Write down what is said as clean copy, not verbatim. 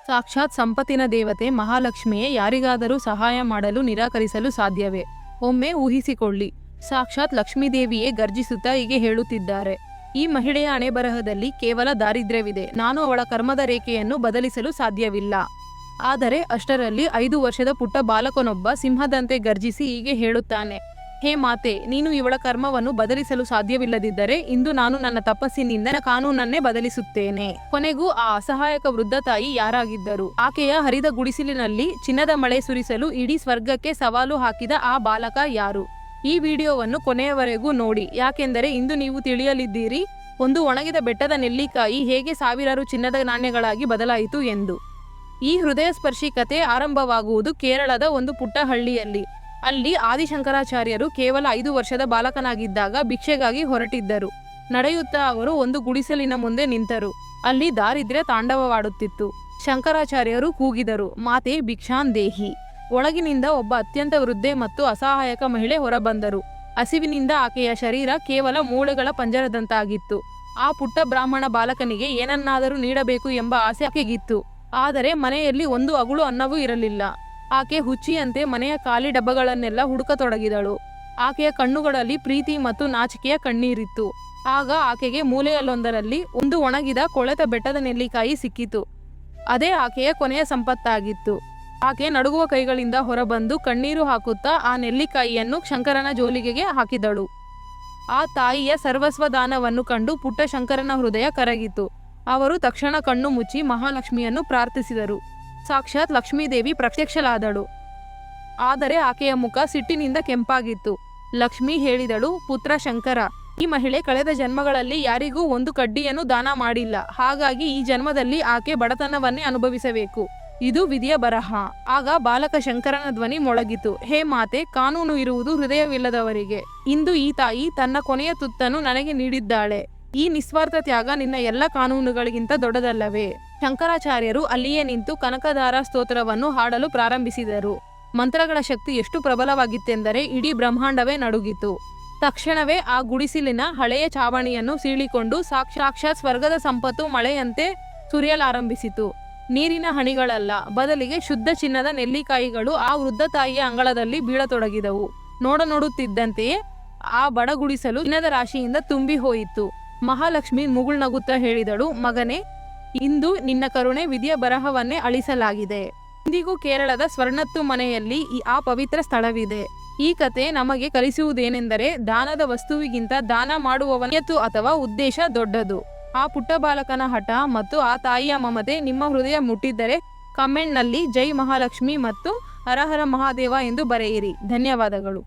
ಸಾಕ್ಷಾತ್ ಸಂಪತ್ತಿನ ದೇವತೆ ಮಹಾಲಕ್ಷ್ಮಿಯೇ ಯಾರಿಗಾದರೂ ಸಹಾಯ ಮಾಡಲು ನಿರಾಕರಿಸಲು ಸಾಧ್ಯವೇ? ಒಮ್ಮೆ ಊಹಿಸಿಕೊಳ್ಳಿ, ಸಾಕ್ಷಾತ್ ಲಕ್ಷ್ಮೀದೇವಿಯೇ ಗರ್ಜಿಸುತ್ತಾ ಹೀಗೆ ಹೇಳುತ್ತಿದ್ದಾರೆ. ಈ ಮಹಿಳೆಯ ಹಣೆಬರಹದಲ್ಲಿ ಕೇವಲ ದಾರಿದ್ರ್ಯವಿದೆ. ನಾನು ಅವಳ ಕರ್ಮದ ರೇಖೆಯನ್ನು ಬದಲಿಸಲು ಸಾಧ್ಯವಿಲ್ಲ. ಆದರೆ ಅಷ್ಟರಲ್ಲಿ 5 ವರ್ಷದ ಪುಟ್ಟ ಬಾಲಕನೊಬ್ಬ ಸಿಂಹದಂತೆ ಗರ್ಜಿಸಿ ಹೀಗೆ ಹೇಳುತ್ತಾನೆ, ಹೇ ಮಾತೆ, ನೀನು ಇವಳ ಕರ್ಮವನ್ನು ಬದಲಿಸಲು ಸಾಧ್ಯವಿಲ್ಲದಿದ್ದರೆ ಇಂದು ನಾನು ನನ್ನ ತಪಸ್ಸಿನಿಂದ ಕಾನೂನನ್ನೇ ಬದಲಿಸುತ್ತೇನೆ. ಕೊನೆಗೂ ಆ ಅಸಹಾಯಕ ವೃದ್ಧ ತಾಯಿ ಯಾರಾಗಿದ್ದರು? ಆಕೆಯ ಹರಿದ ಗುಡಿಸಲಿನಲ್ಲಿ ಚಿನ್ನದ ಮಳೆ ಸುರಿಸಲು ಇಡೀ ಸ್ವರ್ಗಕ್ಕೆ ಸವಾಲು ಹಾಕಿದ ಆ ಬಾಲಕ ಯಾರು? ಈ ವಿಡಿಯೋವನ್ನು ಕೊನೆಯವರೆಗೂ ನೋಡಿ, ಯಾಕೆಂದರೆ ಇಂದು ನೀವು ತಿಳಿಯಲಿದ್ದೀರಿ ಒಂದು ಒಣಗಿದ ಬೆಟ್ಟದ ನೆಲ್ಲಿಕಾಯಿ ಹೇಗೆ ಸಾವಿರಾರು ಚಿನ್ನದ ನಾಣ್ಯಗಳಾಗಿ ಬದಲಾಯಿತು ಎಂದು. ಈ ಹೃದಯ ಸ್ಪರ್ಶಿ ಕತೆ ಆರಂಭವಾಗುವುದು ಕೇರಳದ ಒಂದು ಪುಟ್ಟ ಹಳ್ಳಿಯಲ್ಲಿ. ಅಲ್ಲಿ ಆದಿಶಂಕರಾಚಾರ್ಯರು ಕೇವಲ 5 ವರ್ಷದ ಬಾಲಕನಾಗಿದ್ದಾಗ ಭಿಕ್ಷೆಗಾಗಿ ಹೊರಟಿದ್ದರು. ನಡೆಯುತ್ತಾ ಅವರು ಒಂದು ಗುಡಿಸಲಿನ ಮುಂದೆ ನಿಂತರು. ಅಲ್ಲಿ ದಾರಿದ್ರ್ಯ ತಾಂಡವವಾಡುತ್ತಿತ್ತು. ಶಂಕರಾಚಾರ್ಯರು ಕೂಗಿದರು, ಮಾತೆ ಭಿಕ್ಷಾನ್ ದೇಹಿ. ಒಳಗಿನಿಂದ ಒಬ್ಬ ಅತ್ಯಂತ ವೃದ್ಧೆ ಮತ್ತು ಅಸಹಾಯಕ ಮಹಿಳೆ ಹೊರಬಂದರು. ಹಸಿವಿನಿಂದ ಆಕೆಯ ಶರೀರ ಕೇವಲ ಮೂಳೆಗಳ ಪಂಜರದಂತಾಗಿತ್ತು. ಆ ಪುಟ್ಟ ಬ್ರಾಹ್ಮಣ ಬಾಲಕನಿಗೆ ಏನನ್ನಾದರೂ ನೀಡಬೇಕು ಎಂಬ ಆಸೆ ಆಕೆಗಿತ್ತು. ಆದರೆ ಮನೆಯಲ್ಲಿ ಒಂದು ಅಗುಳು ಅನ್ನವೂ ಇರಲಿಲ್ಲ. ಆಕೆ ಹುಚ್ಚಿಯಂತೆ ಮನೆಯ ಖಾಲಿ ಡಬ್ಬಗಳನ್ನೆಲ್ಲ ಹುಡುಕತೊಡಗಿದಳು. ಆಕೆಯ ಕಣ್ಣುಗಳಲ್ಲಿ ಪ್ರೀತಿ ಮತ್ತು ನಾಚಿಕೆಯ ಕಣ್ಣೀರಿತ್ತು. ಆಗ ಆಕೆಗೆ ಮೂಲೆಯಲ್ಲೊಂದರಲ್ಲಿ ಒಂದು ಒಣಗಿದ ಕೊಳೆತ ಬೆಟ್ಟದ ನೆಲ್ಲಿಕಾಯಿ ಸಿಕ್ಕಿತು. ಅದೇ ಆಕೆಯ ಕೊನೆಯ ಸಂಪತ್ತಾಗಿತ್ತು. ಆಕೆ ನಡುಗುವ ಕೈಗಳಿಂದ ಹೊರಬಂದು ಕಣ್ಣೀರು ಹಾಕುತ್ತಾ ಆ ನೆಲ್ಲಿಕಾಯಿಯನ್ನು ಶಂಕರನ ಜೋಲಿಗೆಗೆ ಹಾಕಿದಳು. ಆ ತಾಯಿಯ ಸರ್ವಸ್ವ ದಾನವನ್ನು ಕಂಡು ಪುಟ್ಟ ಶಂಕರನ ಹೃದಯ ಕರಗಿತು. ಅವರು ತಕ್ಷಣ ಕಣ್ಣು ಮುಚ್ಚಿ ಮಹಾಲಕ್ಷ್ಮಿಯನ್ನು ಪ್ರಾರ್ಥಿಸಿದರು. ಸಾಕ್ಷಾತ್ ಲಕ್ಷ್ಮೀದೇವಿ ಪ್ರತ್ಯಕ್ಷಳಾದಳು. ಆದರೆ ಆಕೆಯ ಮುಖ ಸಿಟ್ಟಿನಿಂದ ಕೆಂಪಾಗಿತ್ತು. ಲಕ್ಷ್ಮಿ ಹೇಳಿದಳು, ಪುತ್ರ ಶಂಕರ, ಈ ಮಹಿಳೆ ಕಳೆದ ಜನ್ಮಗಳಲ್ಲಿ ಯಾರಿಗೂ ಒಂದು ಕಡ್ಡಿಯನ್ನು ದಾನ ಮಾಡಿಲ್ಲ. ಹಾಗಾಗಿ ಈ ಜನ್ಮದಲ್ಲಿ ಆಕೆ ಬಡತನವನ್ನೇ ಅನುಭವಿಸಬೇಕು. ಇದು ವಿಧಿಯ ಬರಹ. ಆಗ ಬಾಲಕ ಶಂಕರನ ಧ್ವನಿ ಮೊಳಗಿತು, ಹೇ ಮಾತೆ, ಕಾನೂನು ಇರುವುದು ಹೃದಯವಿಲ್ಲದವರಿಗೆ. ಇಂದು ಈ ತಾಯಿ ತನ್ನ ಕೊನೆಯ ತುತ್ತನ್ನು ನನಗೆ ನೀಡಿದ್ದಾಳೆ. ಈ ನಿಸ್ವಾರ್ಥ ತ್ಯಾಗ ನಿನ್ನ ಎಲ್ಲ ಕಾನೂನುಗಳಿಗಿಂತ ದೊಡ್ಡದಲ್ಲವೇ? ಶಂಕರಾಚಾರ್ಯರು ಅಲ್ಲಿಯೇ ನಿಂತು ಕನಕಧಾರ ಸ್ತೋತ್ರವನ್ನು ಹಾಡಲು ಪ್ರಾರಂಭಿಸಿದರು. ಮಂತ್ರಗಳ ಶಕ್ತಿ ಎಷ್ಟು ಪ್ರಬಲವಾಗಿತ್ತೆಂದರೆ ಇಡೀ ಬ್ರಹ್ಮಾಂಡವೇ ನಡುಗಿತು. ತಕ್ಷಣವೇ ಆ ಗುಡಿಸಿಲಿನ ಹಳೆಯ ಚಾವಣಿಯನ್ನು ಸೀಳಿಕೊಂಡು ಸಾಕ್ಷಾತ್ ಸ್ವರ್ಗದ ಸಂಪತ್ತು ಮಳೆಯಂತೆ ಸುರಿಯಲಾರಂಭಿಸಿತು. ನೀರಿನ ಹನಿಗಳಲ್ಲ, ಬದಲಿಗೆ ಶುದ್ಧ ಚಿನ್ನದ ನೆಲ್ಲಿಕಾಯಿಗಳು ಆ ವೃದ್ಧ ತಾಯಿಯ ಅಂಗಳದಲ್ಲಿ ಬೀಳತೊಡಗಿದವು. ನೋಡುತ್ತಿದ್ದಂತೆಯೇ ಆ ಬಡಗುಡಿಸಲು ಚಿನ್ನದ ರಾಶಿಯಿಂದ ತುಂಬಿ ಹೋಯಿತು. ಮಹಾಲಕ್ಷ್ಮಿ ಮುಗುಳ್ನಗುತ್ತಾ ಹೇಳಿದಳು, ಮಗನೇ, ಇಂದು ನಿನ್ನ ಕರುಣೆ ವಿಧಿಯ ಬರಹವನ್ನೇ ಅಳಿಸಲಾಗಿದೆ. ಇಂದಿಗೂ ಕೇರಳದ ಸ್ವರ್ಣತ್ತು ಮನೆಯಲ್ಲಿ ಆ ಪವಿತ್ರ ಸ್ಥಳವಿದೆ. ಈ ಕತೆ ನಮಗೆ ಕಲಿಸುವುದೇನೆಂದರೆ, ದಾನದ ವಸ್ತುವಿಗಿಂತ ದಾನ ಮಾಡುವವನ ನಿಯತ್ತು ಅಥವಾ ಉದ್ದೇಶ ದೊಡ್ಡದು. ಆ ಪುಟ್ಟ ಬಾಲಕನ ಹಠ ಮತ್ತು ಆ ತಾಯಿಯ ಮಮತೆ ನಿಮ್ಮ ಹೃದಯ ಮುಟ್ಟಿದ್ದರೆ ಕಮೆಂಟ್ನಲ್ಲಿ ಜೈ ಮಹಾಲಕ್ಷ್ಮಿ ಮತ್ತು ಹರ ಹರ ಮಹಾದೇವ ಎಂದು ಬರೆಯಿರಿ. ಧನ್ಯವಾದಗಳು.